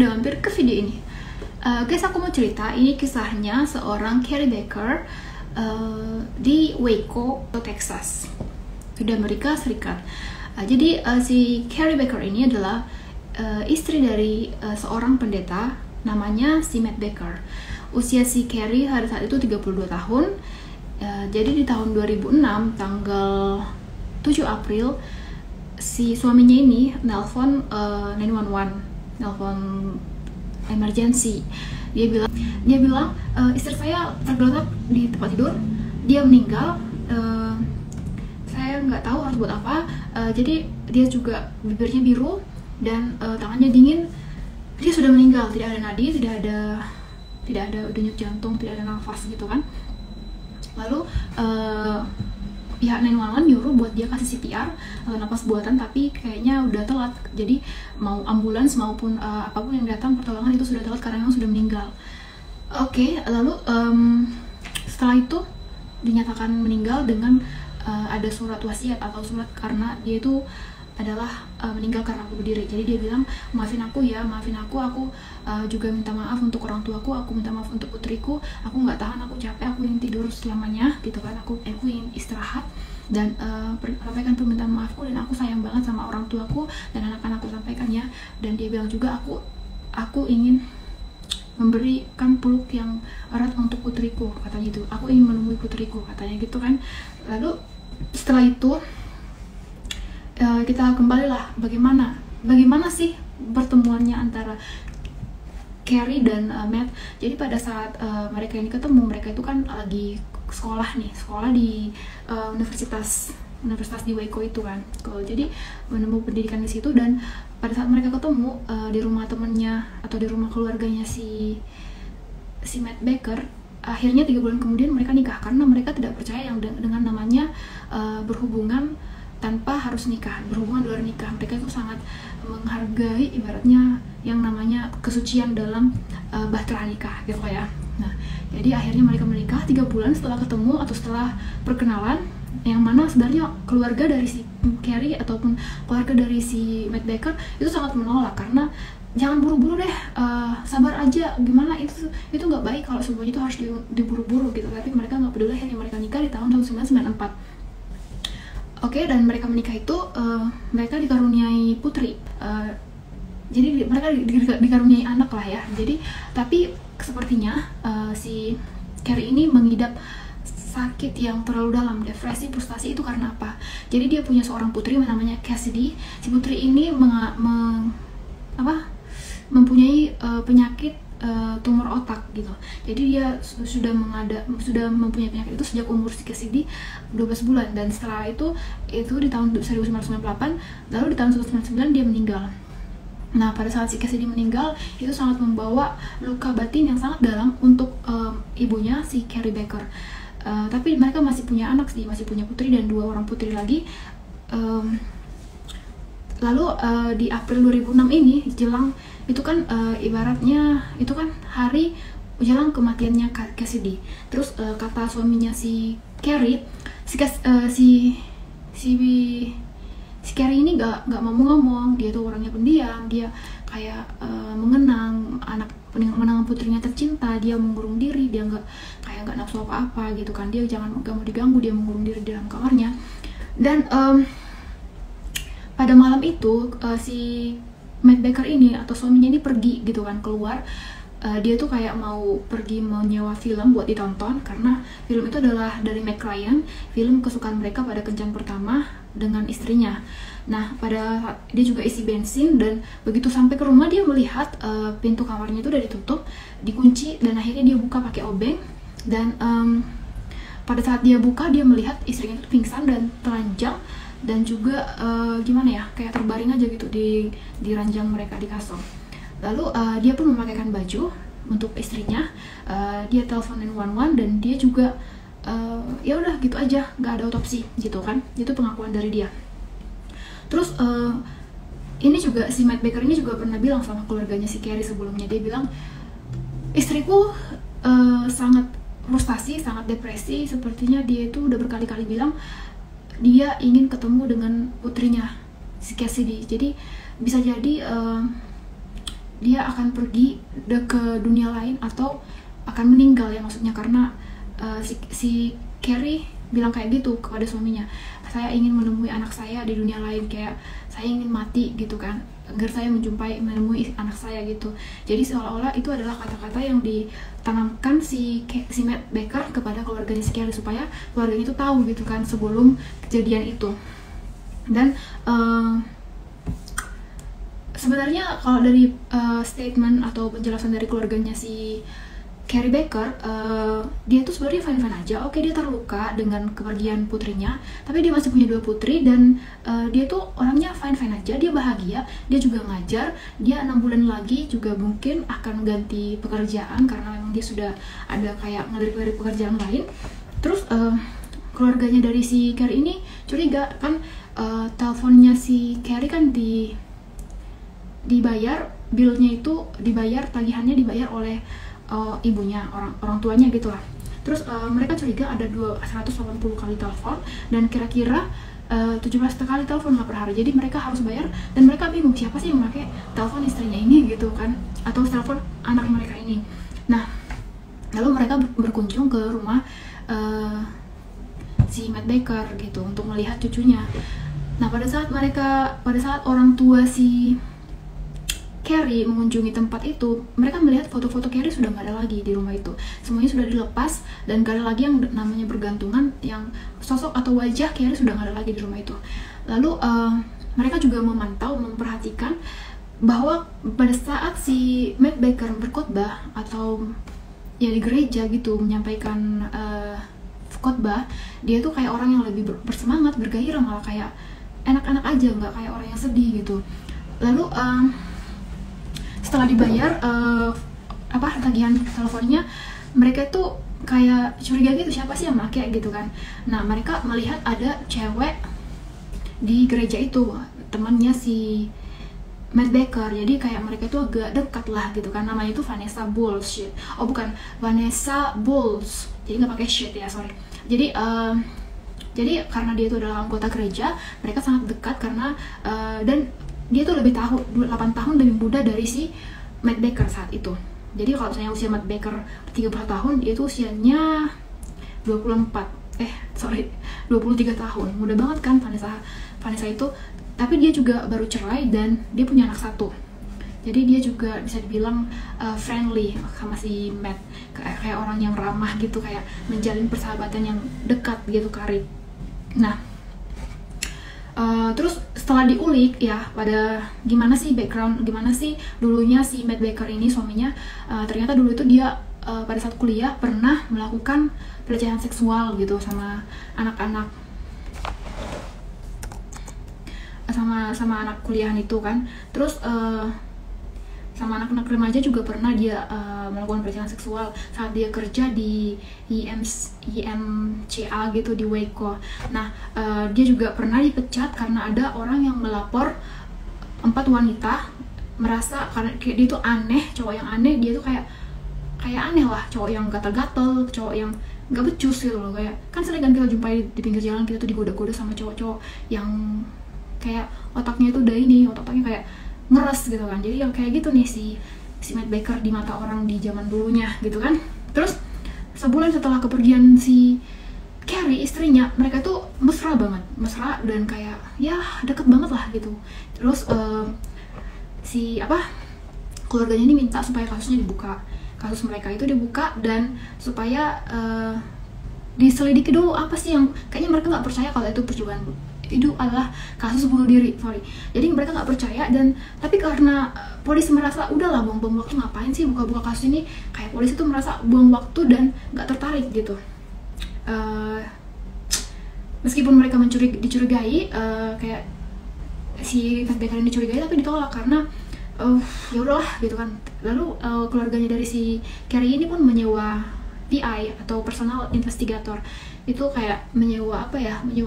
sudah mampir ke video ini. Guys, aku mau cerita, ini kisahnya seorang Carrie Baker di Waco, Texas, di Amerika Serikat. Jadi si Carrie Baker ini adalah istri dari seorang pendeta, namanya si Matt Baker. Usia si Carrie pada saat itu 32 tahun. Jadi di tahun 2006, tanggal 7 April, si suaminya ini nelpon 911, nelpon emergency. Dia bilang istri saya tergeletak di tempat tidur, dia meninggal. Saya nggak tahu harus buat apa. Jadi dia juga bibirnya biru dan tangannya dingin. Dia sudah meninggal, tidak ada nadi, tidak ada denyut jantung, tidak ada nafas gitu kan. Lalu pihak 911 nyuruh buat dia kasih CPR, nafas buatan, tapi kayaknya udah telat. Jadi mau ambulans maupun apapun yang datang pertolongan itu sudah telat karena memang sudah meninggal. Oke, lalu setelah itu dinyatakan meninggal dengan ada surat wasiat atau surat, karena dia itu adalah meninggal karena bunuh diri. Jadi dia bilang, maafin aku ya, maafin aku juga minta maaf untuk orang tuaku, aku minta maaf untuk putriku, aku nggak tahan, aku capek, aku ingin tidur selamanya gitu kan, aku ingin istirahat dan sampaikan permintaan maafku, dan aku sayang banget sama orang tuaku dan anak-anakku, sampaikan ya. Dan dia bilang juga, aku ingin memberikan peluk yang erat untuk putriku, katanya gitu, aku ingin menemui putriku, katanya gitu kan. Lalu setelah itu kita kembalilah bagaimana sih pertemuannya antara Carrie dan Matt. Jadi pada saat mereka ini ketemu, mereka itu kan lagi sekolah di universitas di Waco itu kan. Jadi menempuh pendidikan di situ, dan pada saat mereka ketemu di rumah temennya atau di rumah keluarganya si Matt Baker, akhirnya 3 bulan kemudian mereka nikah, karena mereka tidak percaya yang dengan namanya berhubungan tanpa harus nikah, berhubungan di luar nikah. Mereka itu sangat menghargai ibaratnya yang namanya kesucian dalam bahtera nikah gitu ya. Nah, jadi akhirnya mereka menikah 3 bulan setelah ketemu atau setelah perkenalan, yang mana sebenarnya keluarga dari si Carrie ataupun keluarga dari si Matt Baker itu sangat menolak, karena jangan buru-buru deh, sabar aja, gimana itu nggak baik kalau semuanya itu harus diburu-buru gitu. Tapi mereka nggak peduli, akhirnya mereka nikah di tahun 1994. Oke, dan mereka menikah itu mereka dikaruniai putri. Jadi mereka dikaruniai anak lah ya. Jadi tapi sepertinya si Carrie ini mengidap sakit yang terlalu dalam, depresi, frustasi. Itu karena apa? Jadi dia punya seorang putri namanya Cassidy. Si putri ini mempunyai penyakit tumor otak gitu. Jadi dia sudah mempunyai penyakit itu sejak umur si Cassidy 12 bulan, dan setelah itu di tahun 1998, lalu di tahun 1999 dia meninggal. Nah, pada saat si Cassidy meninggal, itu sangat membawa luka batin yang sangat dalam untuk ibunya si Carrie Baker. Tapi mereka masih punya anak sih, masih punya putri dan 2 orang putri lagi. Lalu di April 2006 ini, jelang itu kan ibaratnya itu kan hari jelang kematiannya Cassidy. Terus kata suaminya si Carrie, si Carrie ini gak mau ngomong. Dia tuh orangnya pendiam, dia kayak mengenang putrinya tercinta. Dia mengurung diri, dia nggak nafsu apa-apa gitu kan. Dia gak mau diganggu, dia mengurung diri di dalam kamarnya. Dan pada malam itu si Matt Baker ini atau suaminya ini pergi gitu kan, keluar. Dia tuh kayak mau pergi menyewa film buat ditonton, karena film itu adalah dari Meg Ryan, film kesukaan mereka pada kencan pertama dengan istrinya. Nah, pada dia juga isi bensin, dan begitu sampai ke rumah dia melihat pintu kamarnya itu udah ditutup, dikunci, dan akhirnya dia buka pakai obeng. Dan pada saat dia buka, dia melihat istrinya itu pingsan dan telanjang, dan juga gimana ya, kayak terbaring aja gitu di ranjang mereka di kasur. Lalu dia pun memakaikan baju untuk istrinya. Dia telepon 911, dan dia juga ya udah gitu aja, nggak ada otopsi gitu kan. Itu pengakuan dari dia. Terus ini juga si Matt Baker ini juga pernah bilang sama keluarganya si Carrie sebelumnya. Dia bilang, istriku sangat frustasi, sangat depresi. Sepertinya dia itu udah berkali-kali bilang dia ingin ketemu dengan putrinya si Cassidy. Jadi bisa jadi dia akan pergi ke dunia lain atau akan meninggal ya maksudnya, karena si Carrie bilang kayak gitu kepada suaminya, saya ingin menemui anak saya di dunia lain, kayak saya ingin mati gitu kan, agar saya menemui anak saya gitu. Jadi seolah-olah itu adalah kata-kata yang ditanamkan si Matt Baker kepada keluarganya si Carrie, supaya keluarganya itu tahu gitu kan sebelum kejadian itu. Dan sebenarnya kalau dari statement atau penjelasan dari keluarganya si Carrie Baker, dia tuh sebenarnya fine-fine aja. Oke, dia terluka dengan kepergian putrinya, tapi dia masih punya 2 putri, dan dia tuh orangnya fine-fine aja, dia bahagia, dia juga ngajar, dia 6 bulan lagi juga mungkin akan ganti pekerjaan karena memang dia sudah ada kayak ngelirik-ngelirik pekerjaan lain. Terus keluarganya dari si Carrie ini curiga kan, teleponnya si Carrie kan dibayar, billnya itu dibayar, tagihannya dibayar oleh ibunya, orang tuanya gitu lah. Terus mereka curiga ada 180 kali telepon, dan kira-kira 17 kali telepon lah per hari. Jadi mereka harus bayar, dan mereka bingung siapa sih yang memakai telepon istrinya ini gitu kan, atau telepon anak mereka ini. Nah, lalu mereka berkunjung ke rumah si Matt Baker gitu untuk melihat cucunya. Nah, pada saat orang tua si Carrie mengunjungi tempat itu, mereka melihat foto-foto Carrie sudah nggak ada lagi di rumah itu. Semuanya sudah dilepas dan nggak ada lagi yang namanya bergantungan, yang sosok atau wajah Carrie sudah nggak ada lagi di rumah itu. Lalu mereka juga memperhatikan bahwa pada saat si Matt Baker berkhotbah atau ya di gereja gitu menyampaikan khotbah, dia tuh kayak orang yang lebih bersemangat, bergairah, malah kayak enak-enak aja, nggak kayak orang yang sedih gitu. Lalu setelah dibayar tagihan teleponnya, mereka tuh kayak curiga gitu, siapa sih yang make gitu kan. Nah, mereka melihat ada cewek di gereja itu, temannya si Matt Baker. Jadi kayak mereka tuh agak dekat lah gitu kan. Namanya itu Vanessa Bowles. Vanessa Bowles. Jadi nggak pakai shit ya, sorry. Jadi karena dia itu adalah anggota gereja, mereka sangat dekat karena dan dia tuh 8 tahun lebih muda dari si Matt Baker saat itu. Jadi kalau misalnya usia Matt Baker 30 tahun, dia tuh usianya 23 tahun. Muda banget kan Vanessa itu. Tapi dia juga baru cerai dan dia punya anak 1. Jadi dia juga bisa dibilang friendly sama si Matt, kayak orang yang ramah gitu, kayak menjalin persahabatan yang dekat gitu Kari. Nah, terus setelah diulik ya pada gimana sih dulunya si Matt Baker ini suaminya, ternyata dulu itu dia pada saat kuliah pernah melakukan pelecehan seksual gitu sama anak-anak, sama anak kuliahan itu kan. Terus sama anak-anak remaja juga pernah dia melakukan pelecehan seksual saat dia kerja di IMCA gitu di Waco. Nah, dia juga pernah dipecat karena ada orang yang melapor 4 wanita merasa karena dia itu aneh, cowok yang aneh, dia tuh kayak aneh lah, cowok yang gatal-gatal, cowok yang nggak becus gitu loh. Kayak kan sering kan kita jumpai di pinggir jalan, kita tuh digoda-goda sama cowok-cowok yang kayak otaknya itu otaknya kayak ngeres gitu kan. Jadi yang kayak gitu nih si Matt Baker di mata orang di zaman dulunya gitu kan. Terus sebulan setelah kepergian si Carrie, istrinya, mereka tuh mesra dan kayak ya deket banget lah gitu. Terus keluarganya ini minta supaya kasus mereka itu dibuka dan supaya diselidiki dulu apa sih yang kayaknya mereka nggak percaya kalau itu adalah kasus bunuh diri, Jadi mereka nggak percaya, dan tapi karena polisi merasa udahlah buang-buang waktu, ngapain sih buka-buka kasus ini, kayak polisi tuh merasa buang waktu dan nggak tertarik gitu. Meskipun mereka dicurigai, kayak si Matt Baker ini dicurigai, tapi ditolak karena ya udahlah gitu kan. Lalu keluarganya dari si Carrie ini pun menyewa PI atau personal investigator, itu kayak menyewa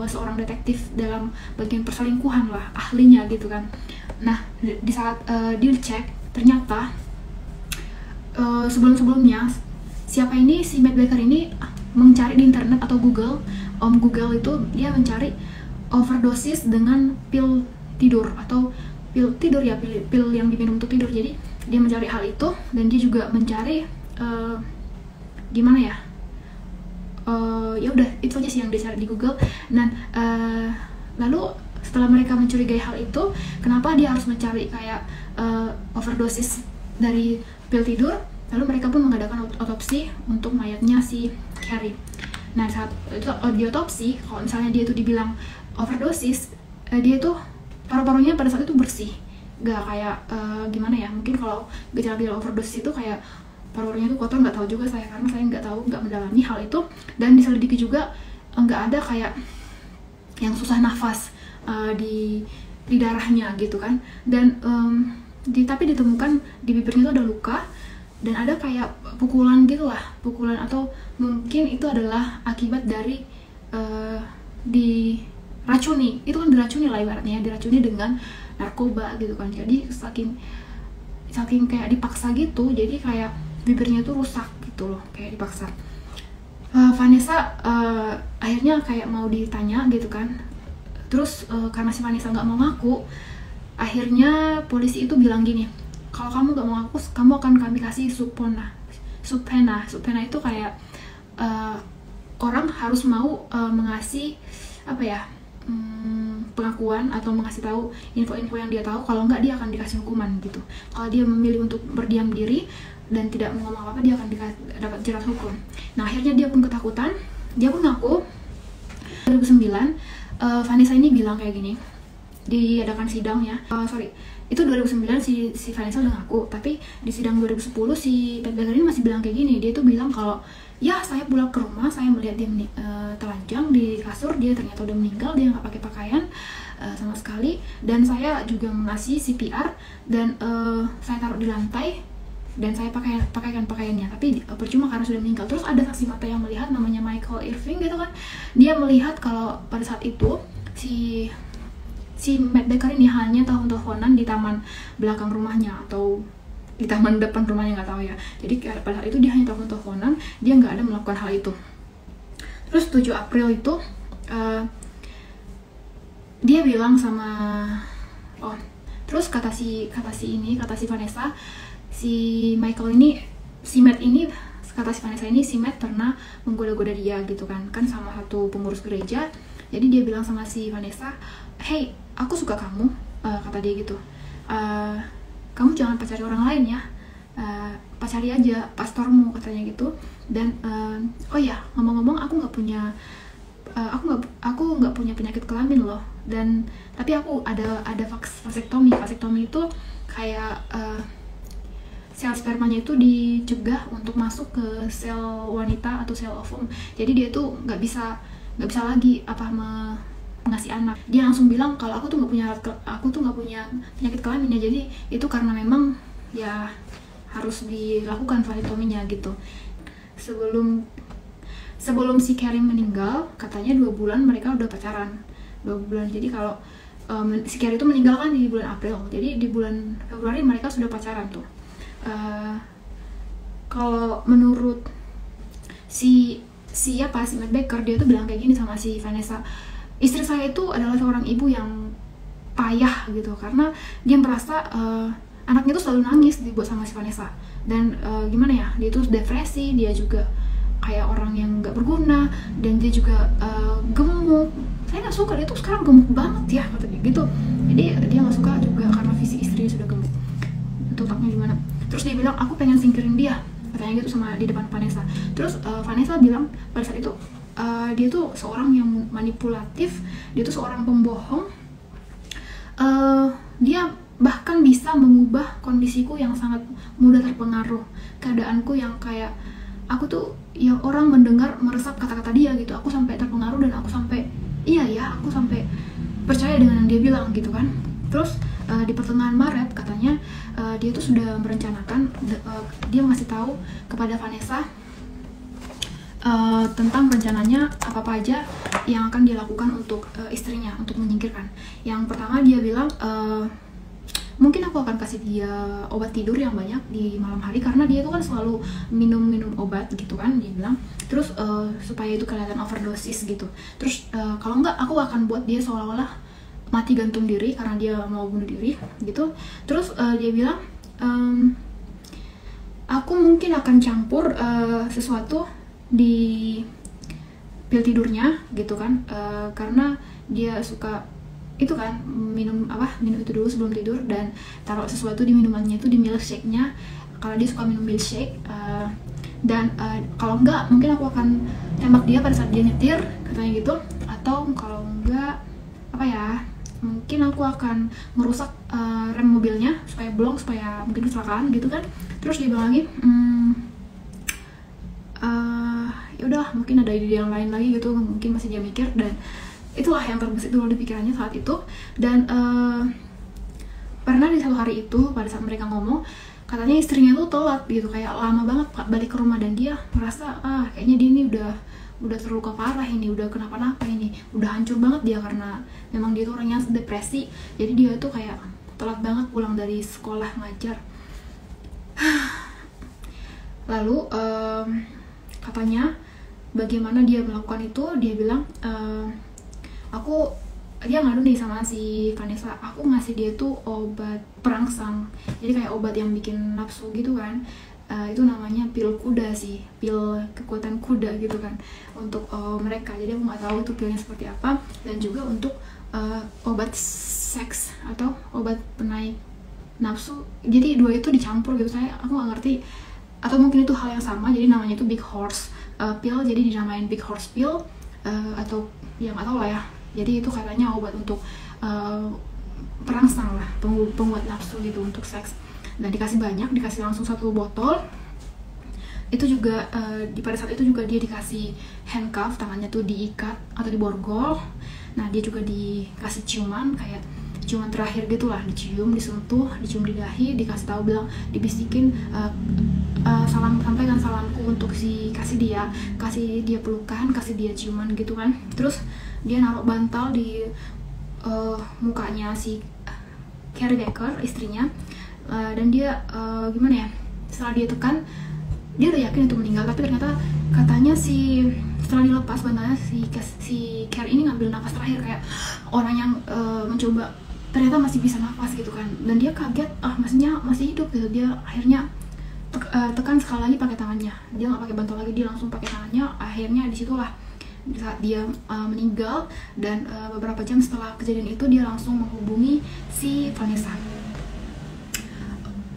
seorang detektif dalam bagian perselingkuhan lah, ahlinya gitu kan. Nah, di saat dicek, ternyata sebelumnya si Matt Baker ini mencari di internet atau Google itu dia mencari overdosis dengan pil tidur atau pil yang diminum untuk tidur. Jadi dia mencari hal itu, dan dia juga mencari gimana ya, ya udah itu aja sih yang dia cari di Google. Dan lalu setelah mereka mencurigai hal itu, kenapa dia harus mencari kayak overdosis dari pil tidur, lalu mereka pun mengadakan otopsi untuk mayatnya si Carrie. Nah saat itu di otopsi, kalau misalnya dia tuh dibilang overdosis, dia tuh paru-parunya pada saat itu bersih, gak kayak gimana ya, mungkin kalau gejala overdosis itu kayak paru-parunya itu kotor, nggak tahu juga saya, karena saya nggak tahu, nggak mendalami hal itu. Dan diselidiki juga nggak ada kayak yang susah nafas di darahnya gitu kan. Dan tapi ditemukan di bibirnya itu ada luka, dan ada kayak pukulan gitulah, pukulan, atau mungkin itu adalah akibat dari diracuni. Itu kan diracuni lah ibaratnya, diracuni dengan narkoba gitu kan. Jadi saking kayak dipaksa gitu, jadi kayak bibirnya tuh rusak gitu loh, kayak dipaksa. Vanessa akhirnya kayak mau ditanya gitu kan. Terus karena si Vanessa nggak mau ngaku, akhirnya polisi itu bilang gini, kalau kamu nggak mau ngaku, kamu akan kami kasih subpoena. Subpoena itu kayak orang harus mau mengasih apa ya, pengakuan atau mengasih tahu info-info yang dia tahu. Kalau nggak, dia akan dikasih hukuman gitu. Kalau dia memilih untuk berdiam diri dan tidak ngomong apa-apa, dia akan dapat jerat hukum. Nah akhirnya dia pun ketakutan, dia pun ngaku. 2009 Vanessa ini bilang kayak gini, diadakan sidang ya, itu 2009 si Vanessa udah ngaku, tapi di sidang 2010 si Matt Baker ini masih bilang kayak gini. Dia tuh bilang kalau ya saya pulang ke rumah, saya melihat dia telanjang di kasur, dia ternyata udah meninggal, dia nggak pakai pakaian sama sekali, dan saya juga mengasih CPR, dan saya taruh di lantai, dan saya pakaikan pakaiannya, tapi percuma karena sudah meninggal. Terus ada saksi mata yang melihat, namanya Michael Irving gitu kan, dia melihat kalau pada saat itu si Matt Baker ini hanya telepon-teleponan di taman belakang rumahnya atau di taman depan rumahnya, nggak tahu ya. Jadi pada saat itu dia hanya telepon-teleponan, dia nggak ada melakukan hal itu. Terus 7 April itu dia bilang sama terus kata si Vanessa, si Michael ini, si Matt ini, kata si Vanessa ini, si Matt pernah menggoda-goda dia gitu kan sama satu pengurus gereja. Jadi dia bilang sama si Vanessa, hey, aku suka kamu, kata dia gitu, kamu jangan pacari orang lain ya, pacari aja pastormu, katanya gitu. Dan oh ya, ngomong-ngomong, aku nggak punya penyakit kelamin loh, dan tapi aku ada vasektomi. Vasektomi itu kayak sel spermanya itu dicegah untuk masuk ke sel wanita atau sel ovum. Jadi dia tuh nggak bisa lagi ngasih anak. Dia langsung bilang kalau aku tuh nggak punya penyakit kelamin ya. Jadi itu karena memang ya harus dilakukan vasektominya gitu. Sebelum si Carrie meninggal, katanya 2 bulan mereka udah pacaran, 2 bulan. Jadi kalau si Carrie itu meninggal kan di bulan April, jadi di bulan Februari mereka sudah pacaran tuh. Kalau menurut si Matt Baker, dia tuh bilang kayak gini sama si Vanessa, istri saya itu adalah seorang ibu yang payah gitu, karena dia merasa anaknya tuh selalu nangis dibuat sama si Vanessa. Dan gimana ya, dia tuh depresi, dia juga kayak orang yang nggak berguna, dan dia juga gemuk. Saya nggak suka, dia tuh sekarang gemuk banget ya katanya gitu. Jadi dia nggak suka juga karena fisik istrinya sudah gemuk. Itu otaknya gimana. Terus dia bilang, aku pengen singkirin dia, katanya gitu sama di depan Vanessa. Terus Vanessa bilang pada saat itu dia tuh seorang yang manipulatif, dia tuh seorang pembohong, dia bahkan bisa mengubah kondisiku yang sangat mudah terpengaruh, keadaanku yang kayak aku tuh yang orang mendengar meresap kata-kata dia gitu, aku sampai terpengaruh, dan aku sampai aku sampai percaya dengan yang dia bilang gitu kan. Terus di pertengahan Maret katanya dia tuh sudah merencanakan, dia ngasih tahu kepada Vanessa tentang rencananya apa aja yang akan dia lakukan untuk istrinya, untuk menyingkirkan. Yang pertama dia bilang, mungkin aku akan kasih dia obat tidur yang banyak di malam hari, karena dia itu kan selalu minum obat gitu kan, dia bilang. Terus supaya itu kelihatan overdosis gitu. Terus kalau enggak, aku akan buat dia seolah-olah mati gantung diri karena dia mau bunuh diri gitu. Terus dia bilang aku mungkin akan campur sesuatu di pil tidurnya gitu kan, karena dia suka itu kan minum itu dulu sebelum tidur, dan taruh sesuatu di minumannya itu di milkshake-nya kalau dia suka minum milkshake. Dan kalau enggak mungkin aku akan tembak dia pada saat dia nyetir katanya gitu, atau kalau enggak mungkin aku akan merusak rem mobilnya supaya blong, supaya mungkin kecelakaan gitu kan. Terus dia bilang lagi ya udah mungkin ada ide yang lain lagi gitu, mungkin masih dia mikir, dan itulah yang terbesit dulu di pikirannya saat itu. Dan pernah di satu hari itu pada saat mereka ngomong, katanya istrinya tuh telat gitu, kayak lama banget balik ke rumah, dan dia merasa kayaknya dia ini udah terluka parah ini, udah kenapa-napa ini, udah hancur banget dia, karena memang dia tuh orangnya depresi. Jadi dia tuh kayak telat banget pulang dari sekolah ngajar. Lalu katanya bagaimana dia melakukan itu, dia bilang dia ngadu nih sama si Vanessa, aku ngasih dia tuh obat perangsang, jadi kayak obat yang bikin nafsu gitu kan. Itu namanya pil kuda sih, pil kekuatan kuda gitu kan untuk mereka. Jadi aku nggak tahu itu pilnya seperti apa, dan juga untuk obat seks atau obat penaik nafsu. Jadi dua itu dicampur gitu, aku nggak ngerti, atau mungkin itu hal yang sama, jadi namanya itu big horse pill, jadi dinamain big horse pill, atau ya nggak tahu lah ya. Jadi itu katanya obat untuk perangsang lah, penguat nafsu gitu untuk seks. Dan dikasih banyak, dikasih langsung 1 botol. Itu juga pada saat itu juga dia dikasih handcuff, tangannya tuh diikat atau diborgol. Nah dia juga dikasih ciuman, kayak ciuman terakhir gitulah, dicium, disentuh, dicium di dahi, dikasih tahu, bilang, dibisikin sampaikan salamku untuk kasih dia pelukan, kasih dia ciuman gitu kan. Terus dia naruh bantal di mukanya si Carrie Becker, istrinya, dan dia gimana ya, setelah dia tekan, dia udah yakin itu meninggal, tapi ternyata katanya setelah dilepas bantalnya, si Carrie ini ngambil nafas terakhir, kayak orang yang mencoba, ternyata masih bisa nafas gitu kan. Dan dia kaget, maksudnya masih hidup gitu. Dia akhirnya tekan sekali lagi pakai tangannya, dia nggak pakai bantal lagi, dia langsung pakai tangannya. Akhirnya disitulah saat dia meninggal, dan beberapa jam setelah kejadian itu dia langsung menghubungi si Vanessa.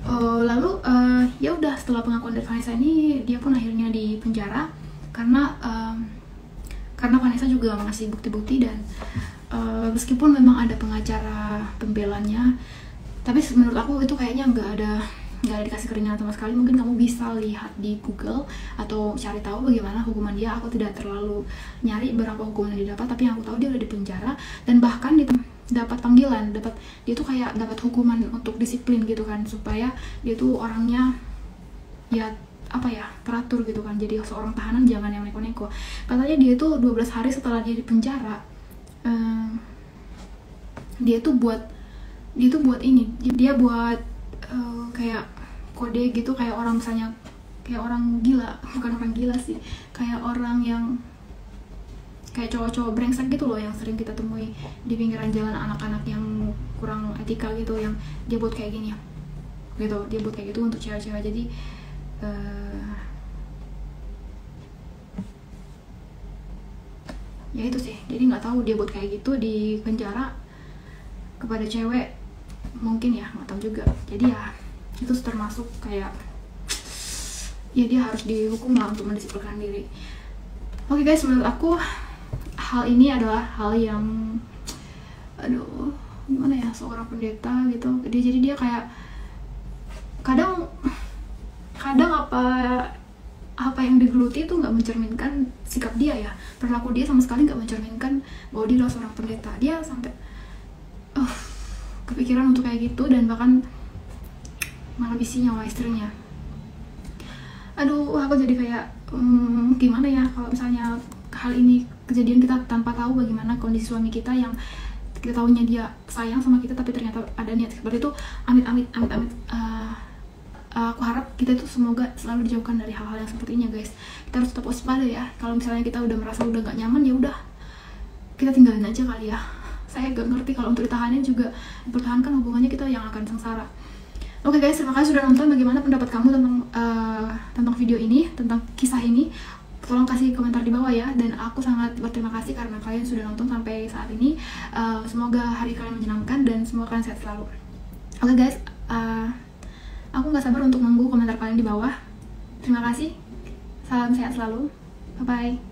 Lalu ya udah, setelah pengakuan dari Vanessa ini, dia pun akhirnya di penjara karena Vanessa juga mengasih bukti-bukti, dan meskipun memang ada pengacara pembelanya, tapi menurut aku itu kayaknya nggak ada dikasih keringanan sama sekali. Mungkin kamu bisa lihat di Google atau cari tahu bagaimana hukuman dia. Aku tidak terlalu nyari berapa hukuman yang didapat, tapi yang aku tahu dia udah di penjara, dan bahkan dapat panggilan, dia tuh kayak dapat hukuman untuk disiplin gitu kan, supaya dia tuh orangnya ya teratur gitu kan. Jadi seorang tahanan jangan yang neko-neko. Katanya dia tuh 12 hari setelah dia di penjara, dia buat kayak kode gitu, kayak orang, misalnya kayak orang gila, bukan orang gila sih, kayak orang yang kayak cowok-cowok brengsek gitu loh, yang sering kita temui di pinggiran jalan, anak-anak yang kurang etika gitu, yang dia buat kayak gini gitu, dia buat kayak gitu untuk cewek-cewek. Jadi ya itu sih, jadi nggak tahu dia buat kayak gitu di penjara kepada cewek, mungkin ya, nggak tahu juga. Jadi ya itu termasuk kayak ya dia harus dihukum lah untuk mendisiplinkan diri. Oke guys, menurut aku hal ini adalah hal yang gimana ya, seorang pendeta gitu, jadi dia kayak kadang apa yang digeluti itu nggak mencerminkan sikap dia ya, perilaku dia sama sekali nggak mencerminkan bahwa dia adalah seorang pendeta. Dia sampai kepikiran untuk kayak gitu, dan bahkan menghabisi nyawa istrinya. Aku jadi kayak gimana ya kalau misalnya hal ini kejadian, kita tanpa tahu bagaimana kondisi suami kita, yang kita tahunya dia sayang sama kita, tapi ternyata ada niat seperti itu. Amit-amit. Aku harap kita itu semoga selalu dijauhkan dari hal-hal yang seperti ini ya guys. Kita harus tetap waspada ya. Kalau misalnya kita udah merasa udah gak nyaman, ya udah kita tinggalin aja kali ya. Saya gak ngerti kalau untuk ditahanin juga, dipertahankan hubungannya, kita yang akan sengsara. Oke guys, terima kasih sudah nonton. Bagaimana pendapat kamu tentang video ini, tentang kisah ini? Tolong kasih komentar di bawah ya. Dan aku sangat berterima kasih karena kalian sudah nonton sampai saat ini. Semoga hari kalian menyenangkan dan semoga kalian sehat selalu. Oke guys, aku nggak sabar untuk nunggu komentar kalian di bawah. Terima kasih. Salam sehat selalu. Bye bye.